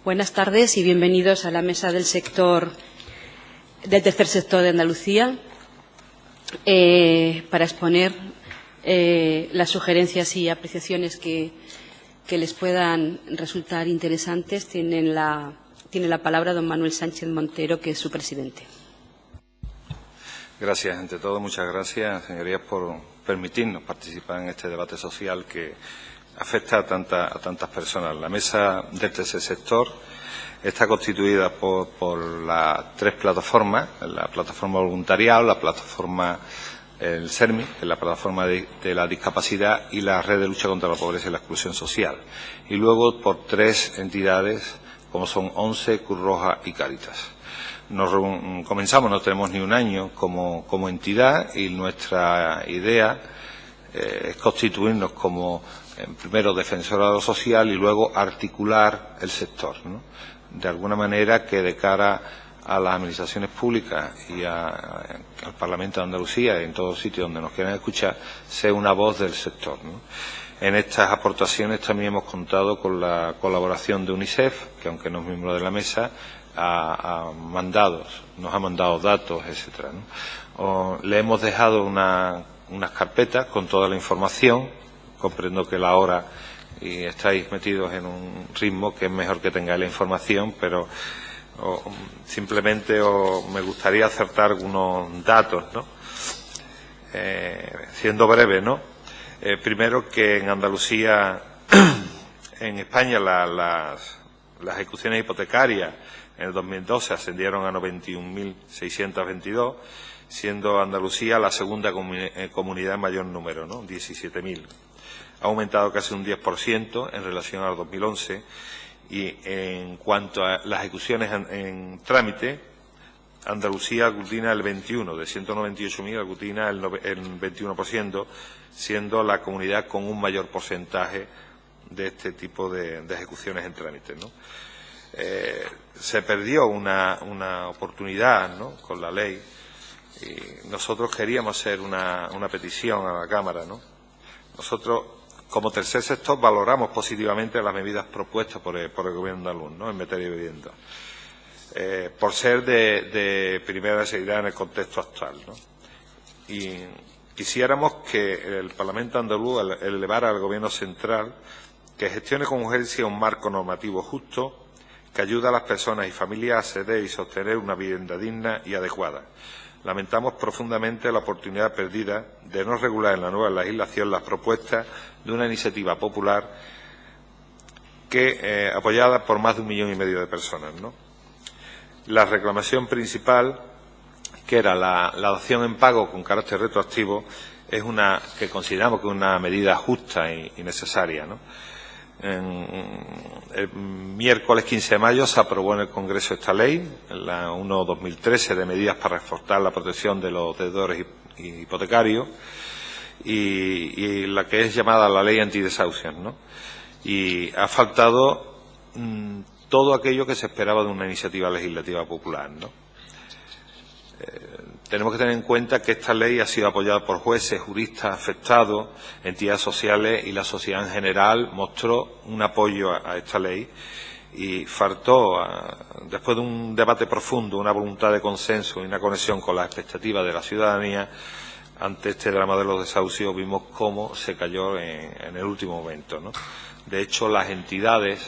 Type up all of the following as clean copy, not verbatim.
Buenas tardes y bienvenidos a la mesa del tercer sector de Andalucía para exponer las sugerencias y apreciaciones que les puedan resultar interesantes. Tiene la palabra don Manuel Sánchez Montero, que es su presidente. Gracias. Ante todo, muchas gracias, señorías, por permitirnos participar en este debate social que afecta a tantas personas. La mesa del tercer sector está constituida por las tres plataformas: la plataforma voluntariado, la plataforma el SERMI, que es la plataforma de la discapacidad, y la red de lucha contra la pobreza y la exclusión social. Y luego por tres entidades, como son ONCE, Cruz Roja y Cáritas. Comenzamos, no tenemos ni un año como entidad, y nuestra idea es constituirnos como, primero, defensora de lo social y luego articular el sector, ¿no? De alguna manera que, de cara a las administraciones públicas y al Parlamento de Andalucía y en todos sitios donde nos quieran escuchar, sea una voz del sector, ¿no? En estas aportaciones también hemos contado con la colaboración de UNICEF, que, aunque no es miembro de la mesa, nos ha mandado datos, etcétera, ¿no? Le hemos dejado unas carpetas con toda la información. Comprendo que la hora y estáis metidos en un ritmo que es mejor que tengáis la información, pero simplemente me gustaría acertar algunos datos, ¿no? Siendo breve, ¿no? Primero, que en Andalucía, en España, las ejecuciones hipotecarias en el 2012 ascendieron a 91.622, siendo Andalucía la segunda comunidad en mayor número, ¿no? 17.000. Ha aumentado casi un 10% en relación al 2011, y en cuanto a las ejecuciones en trámite, Andalucía aglutina el 21, de 198.000 aglutina el 21%, siendo la comunidad con un mayor porcentaje de este tipo de ejecuciones en trámite, ¿no? Se perdió una oportunidad, ¿no?, con la ley, y nosotros queríamos hacer una petición a la Cámara, ¿no? Nosotros, como tercer sector, valoramos positivamente las medidas propuestas por el Gobierno andaluz, ¿no?, en materia de vivienda, por ser de primera necesidad en el contexto actual, ¿no? Y quisiéramos que el Parlamento andaluz elevara al Gobierno central que gestione con urgencia un marco normativo justo que ayude a las personas y familias a acceder y sostener una vivienda digna y adecuada. Lamentamos profundamente la oportunidad perdida de no regular en la nueva legislación las propuestas de una iniciativa popular apoyada por más de 1,5 millones de personas, ¿no? La reclamación principal, que era la dación en pago con carácter retroactivo, es que consideramos que es una medida justa y necesaria, ¿no? El miércoles 15 de mayo se aprobó en el Congreso esta ley, la 1/2013, de medidas para reforzar la protección de los deudores hipotecarios, y la que es llamada la ley antidesahucios, ¿no? Y ha faltado todo aquello que se esperaba de una iniciativa legislativa popular, ¿no? Tenemos que tener en cuenta que esta ley ha sido apoyada por jueces, juristas, afectados, entidades sociales, y la sociedad en general mostró un apoyo a esta ley, y faltó, después de un debate profundo, una voluntad de consenso y una conexión con las expectativas de la ciudadanía. Ante este drama de los desahucios vimos cómo se cayó en el último momento, ¿no? De hecho, las entidades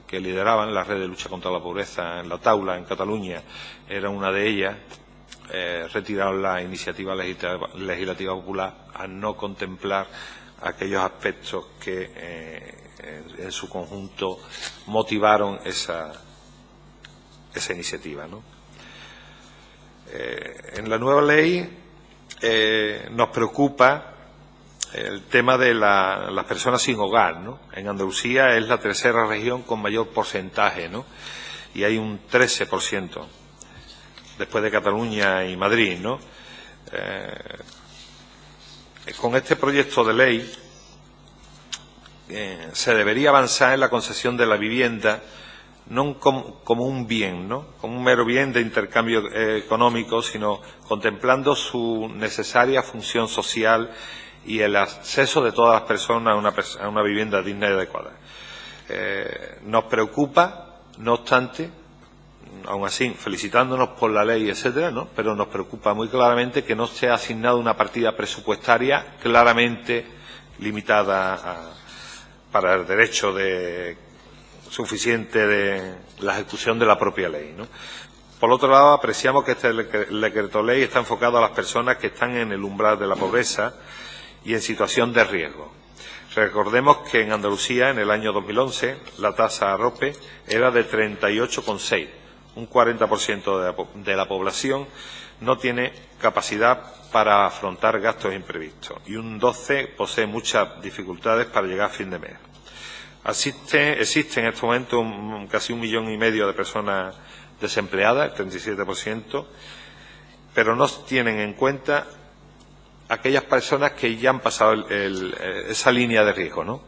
que lideraban la red de lucha contra la pobreza en la Taula, en Cataluña, era una de ellas, retiraron la iniciativa legislativa popular al no contemplar aquellos aspectos que en su conjunto motivaron esa iniciativa, ¿no? En la nueva ley nos preocupa el tema de las personas sin hogar, ¿no? En Andalucía es la tercera región con mayor porcentaje, ¿no? Y hay un 13%, después de Cataluña y Madrid, ¿no? Con este proyecto de ley se debería avanzar en la concesión de la vivienda no como un bien, ¿no?, como un mero bien de intercambio económico, sino contemplando su necesaria función social y el acceso de todas las personas a una vivienda digna y adecuada. Nos preocupa, no obstante, aún así, felicitándonos por la ley, etcétera, ¿no?, pero nos preocupa muy claramente que no se ha asignado una partida presupuestaria claramente limitada para el derecho suficiente de la ejecución de la propia ley, ¿no? Por otro lado, apreciamos que este decreto ley está enfocado a las personas que están en el umbral de la pobreza y en situación de riesgo. Recordemos que en Andalucía, en el año 2011, la tasa AROPE era de 38,6. Un 40% de la población no tiene capacidad para afrontar gastos imprevistos y un 12% posee muchas dificultades para llegar a fin de mes. Existe en este momento casi 1,5 millones de personas desempleadas, el 37%, pero no tienen en cuenta aquellas personas que ya han pasado esa línea de riesgo, ¿no?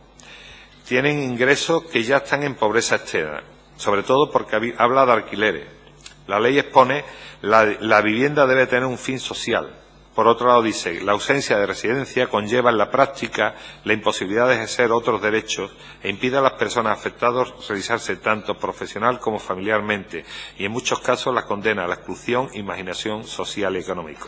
Tienen ingresos que ya están en pobreza extrema, sobre todo porque habla de alquileres. La ley expone la vivienda debe tener un fin social. Por otro lado, dice, la ausencia de residencia conlleva en la práctica la imposibilidad de ejercer otros derechos e impide a las personas afectadas realizarse tanto profesional como familiarmente y en muchos casos las condena a la exclusión y marginación social y económica.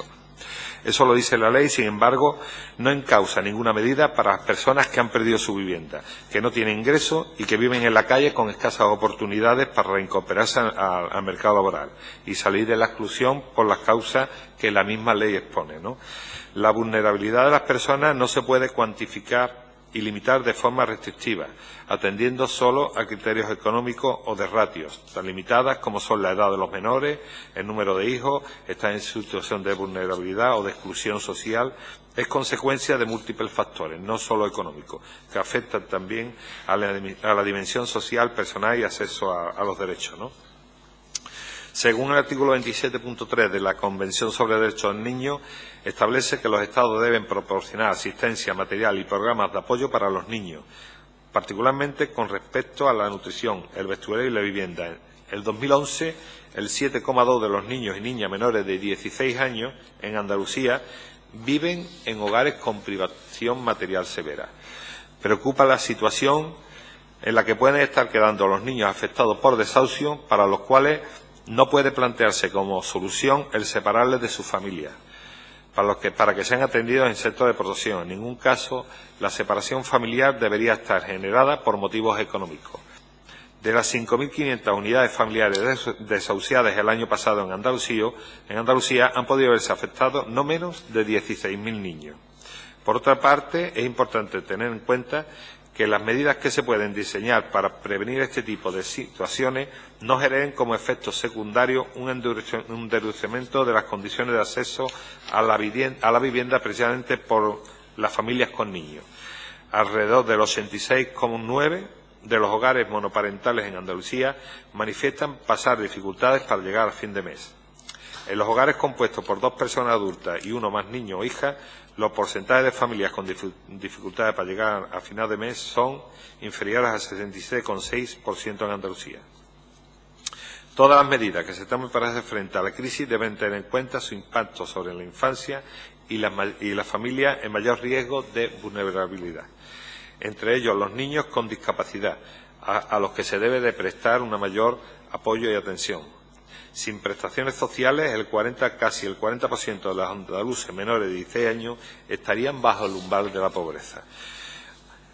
Eso lo dice la ley, sin embargo, no encausa ninguna medida para las personas que han perdido su vivienda, que no tienen ingresos y que viven en la calle con escasas oportunidades para reincorporarse al mercado laboral y salir de la exclusión por las causas que la misma ley expone, ¿no? La vulnerabilidad de las personas no se puede cuantificar y limitar de forma restrictiva, atendiendo solo a criterios económicos o de ratios, tan limitadas como son la edad de los menores, el número de hijos, estar en situación de vulnerabilidad o de exclusión social, es consecuencia de múltiples factores, no solo económicos, que afectan también a la dimensión social, personal y acceso a los derechos, ¿no? Según el artículo 27.3 de la Convención sobre Derechos del Niño, establece que los Estados deben proporcionar asistencia material y programas de apoyo para los niños, particularmente con respecto a la nutrición, el vestuario y la vivienda. En el 2011, el 7,2% de los niños y niñas menores de 16 años en Andalucía viven en hogares con privación material severa. Preocupa la situación en la que pueden estar quedando los niños afectados por desahucio, para los cuales no puede plantearse como solución el separarles de su familia, para que sean atendidos en centros de protección. En ningún caso la separación familiar debería estar generada por motivos económicos. De las 5.500 unidades familiares desahuciadas el año pasado en Andalucía han podido verse afectados no menos de 16.000 niños. Por otra parte, es importante tener en cuenta que las medidas que se pueden diseñar para prevenir este tipo de situaciones no generen como efecto secundario un endurecimiento de las condiciones de acceso a la vivienda precisamente por las familias con niños. Alrededor del 86,9% de los hogares monoparentales en Andalucía manifiestan pasar dificultades para llegar a fin de mes. En los hogares compuestos por 2 personas adultas y uno más niño o hija, los porcentajes de familias con dificultades para llegar a final de mes son inferiores al 66,6% en Andalucía. Todas las medidas que se tomen para hacer frente a la crisis deben tener en cuenta su impacto sobre la infancia y las familias en mayor riesgo de vulnerabilidad, entre ellos los niños con discapacidad, a los que se debe de prestar un mayor apoyo y atención. Sin prestaciones sociales, casi el 40% de los andaluces menores de 16 años estarían bajo el umbral de la pobreza.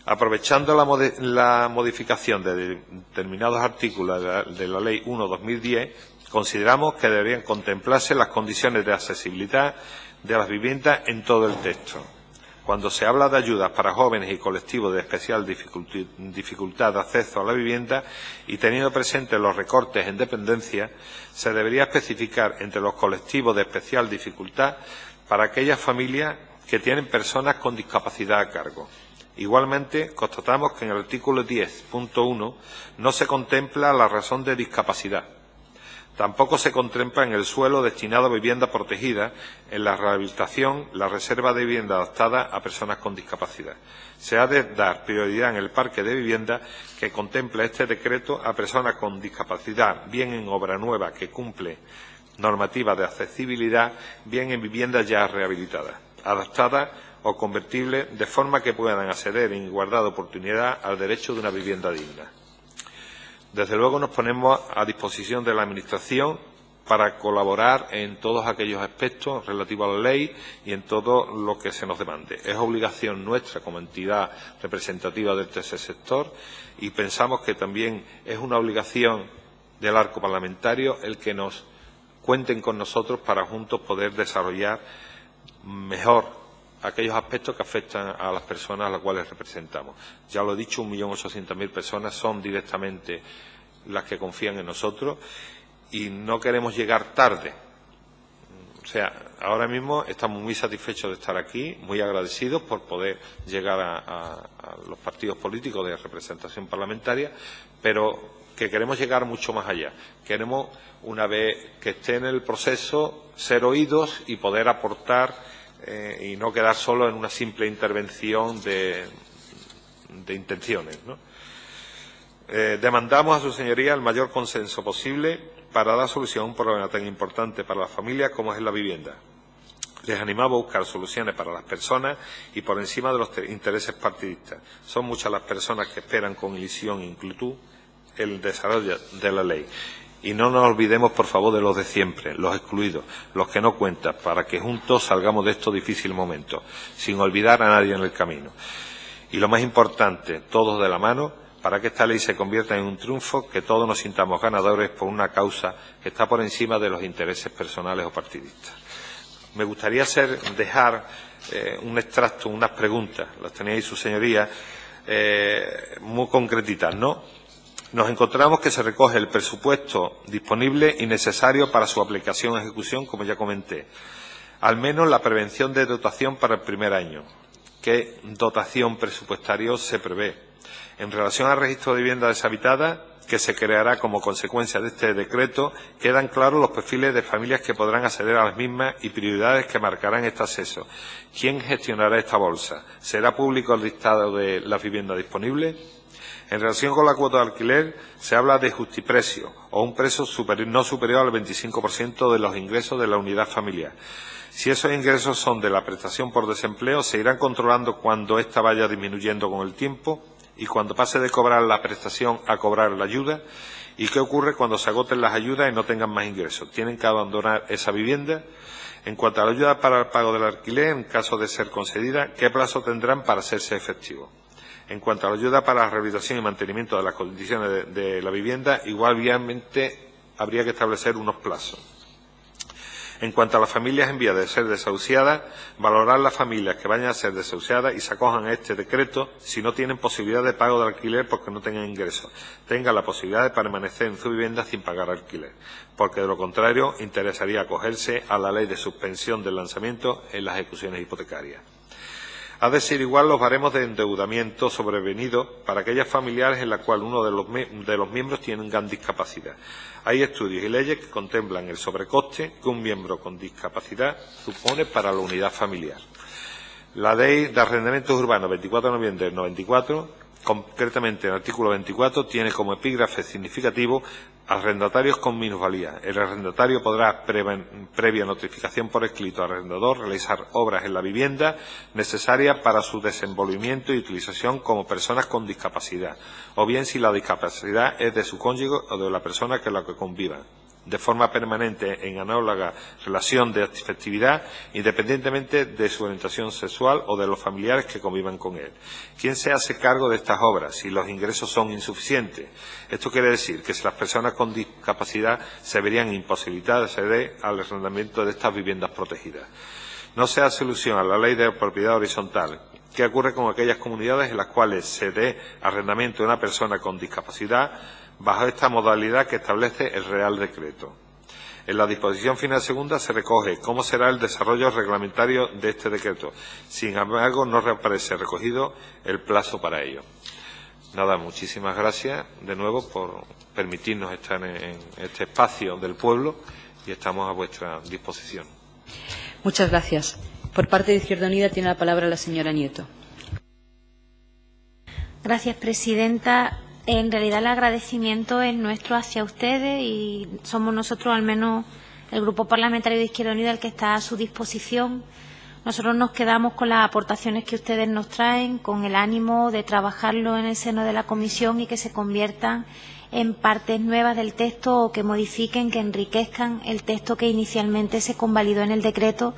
Aprovechando la modificación de determinados artículos de la Ley 1/2010, consideramos que deberían contemplarse las condiciones de accesibilidad de las viviendas en todo el texto. Cuando se habla de ayudas para jóvenes y colectivos de especial dificultad de acceso a la vivienda y teniendo presente los recortes en dependencia, se debería especificar entre los colectivos de especial dificultad para aquellas familias que tienen personas con discapacidad a cargo. Igualmente, constatamos que en el artículo 10.1 no se contempla la razón de discapacidad. Tampoco se contempla en el suelo destinado a vivienda protegida, en la rehabilitación, la reserva de vivienda adaptada a personas con discapacidad. Se ha de dar prioridad en el parque de vivienda que contempla este decreto a personas con discapacidad, bien en obra nueva que cumple normativas de accesibilidad, bien en viviendas ya rehabilitadas, adaptadas o convertibles, de forma que puedan acceder en igualdad de oportunidad al derecho de una vivienda digna. Desde luego nos ponemos a disposición de la Administración para colaborar en todos aquellos aspectos relativos a la ley y en todo lo que se nos demande. Es obligación nuestra como entidad representativa del tercer sector y pensamos que también es una obligación del arco parlamentario el que nos cuenten con nosotros para juntos poder desarrollar mejor aquellos aspectos que afectan a las personas a las cuales representamos. Ya lo he dicho, 1.800.000 personas son directamente las que confían en nosotros y no queremos llegar tarde. O sea, ahora mismo estamos muy satisfechos de estar aquí, muy agradecidos por poder llegar a los partidos políticos de representación parlamentaria, pero que queremos llegar mucho más allá. Queremos, una vez que esté en el proceso, ser oídos y poder aportar y no quedar solo en una simple intervención de intenciones, ¿no? Demandamos a su señoría el mayor consenso posible para dar solución a un problema tan importante para las familias como es la vivienda. Les animamos a buscar soluciones para las personas y por encima de los intereses partidistas. Son muchas las personas que esperan con ilusión e inquietud el desarrollo de la ley. Y no nos olvidemos, por favor, de los de siempre, los excluidos, los que no cuentan, para que juntos salgamos de estos difíciles momentos, sin olvidar a nadie en el camino. Y lo más importante, todos de la mano, para que esta ley se convierta en un triunfo, que todos nos sintamos ganadores por una causa que está por encima de los intereses personales o partidistas. Me gustaría dejar un extracto, unas preguntas, las tenéis su señoría, muy concretitas, ¿no? Nos encontramos que se recoge el presupuesto disponible y necesario para su aplicación y ejecución, como ya comenté. Al menos la prevención de dotación para el primer año. ¿Qué dotación presupuestaria se prevé? En relación al registro de vivienda deshabitada, que se creará como consecuencia de este decreto, quedan claros los perfiles de familias que podrán acceder a las mismas y prioridades que marcarán este acceso. ¿Quién gestionará esta bolsa? ¿Será público el listado de las viviendas disponibles? En relación con la cuota de alquiler, se habla de justiprecio o un precio no superior al 25% de los ingresos de la unidad familiar. Si esos ingresos son de la prestación por desempleo, se irán controlando cuando ésta vaya disminuyendo con el tiempo y cuando pase de cobrar la prestación a cobrar la ayuda. ¿Y qué ocurre cuando se agoten las ayudas y no tengan más ingresos? ¿Tienen que abandonar esa vivienda? En cuanto a la ayuda para el pago del alquiler, en caso de ser concedida, ¿qué plazo tendrán para hacerse efectivo? En cuanto a la ayuda para la rehabilitación y mantenimiento de las condiciones de la vivienda, igualmente habría que establecer unos plazos. En cuanto a las familias en vía de ser desahuciadas, valorar las familias que vayan a ser desahuciadas y se acojan a este decreto si no tienen posibilidad de pago de alquiler porque no tengan ingresos, tengan la posibilidad de permanecer en su vivienda sin pagar alquiler, porque de lo contrario interesaría acogerse a la ley de suspensión del lanzamiento en las ejecuciones hipotecarias. Ha de ser igual los baremos de endeudamiento sobrevenidos para aquellas familiares en las cuales uno de los miembros tiene una gran discapacidad. Hay estudios y leyes que contemplan el sobrecoste que un miembro con discapacidad supone para la unidad familiar. La Ley de Arrendamientos Urbanos 24 de noviembre del 94, concretamente el artículo 24, tiene como epígrafe significativo arrendatarios con minusvalía. El arrendatario podrá, previa notificación por escrito al arrendador, realizar obras en la vivienda necesarias para su desenvolvimiento y utilización como personas con discapacidad, o bien si la discapacidad es de su cónyuge o de la persona con la que convivan, de forma permanente en análoga relación de afectividad, independientemente de su orientación sexual o de los familiares que convivan con él. ¿Quién se hace cargo de estas obras si los ingresos son insuficientes? Esto quiere decir que si las personas con discapacidad se verían imposibilitadas de acceder al arrendamiento de estas viviendas protegidas. No se hace alusión a la ley de propiedad horizontal. ¿Qué ocurre con aquellas comunidades en las cuales se dé arrendamiento a una persona con discapacidad bajo esta modalidad que establece el Real Decreto? En la disposición final segunda se recoge cómo será el desarrollo reglamentario de este decreto. Sin embargo, no reaparece recogido el plazo para ello. Nada, muchísimas gracias de nuevo por permitirnos estar en este espacio del pueblo y estamos a vuestra disposición. Muchas gracias. Por parte de Izquierda Unida tiene la palabra la señora Nieto. Gracias, presidenta. En realidad el agradecimiento es nuestro hacia ustedes y somos nosotros, al menos el Grupo Parlamentario de Izquierda Unida, el que está a su disposición. Nosotros nos quedamos con las aportaciones que ustedes nos traen, con el ánimo de trabajarlo en el seno de la comisión y que se conviertan en partes nuevas del texto o que modifiquen, que enriquezcan el texto que inicialmente se convalidó en el decreto,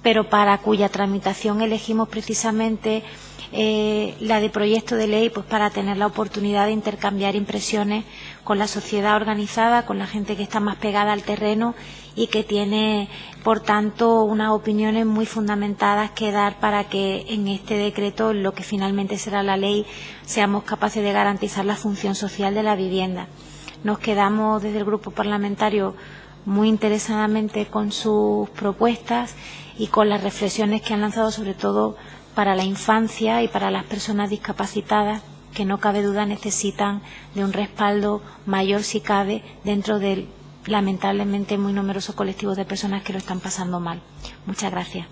pero para cuya tramitación elegimos precisamente la de proyecto de ley, pues para tener la oportunidad de intercambiar impresiones con la sociedad organizada, con la gente que está más pegada al terreno y que tiene, por tanto, unas opiniones muy fundamentadas que dar para que en este decreto, lo que finalmente será la ley, seamos capaces de garantizar la función social de la vivienda. Nos quedamos desde el Grupo Parlamentario muy interesadamente con sus propuestas y con las reflexiones que han lanzado, sobre todo para la infancia y para las personas discapacitadas, que no cabe duda necesitan de un respaldo mayor, si cabe, dentro del lamentablemente muy numeroso colectivo de personas que lo están pasando mal. Muchas gracias.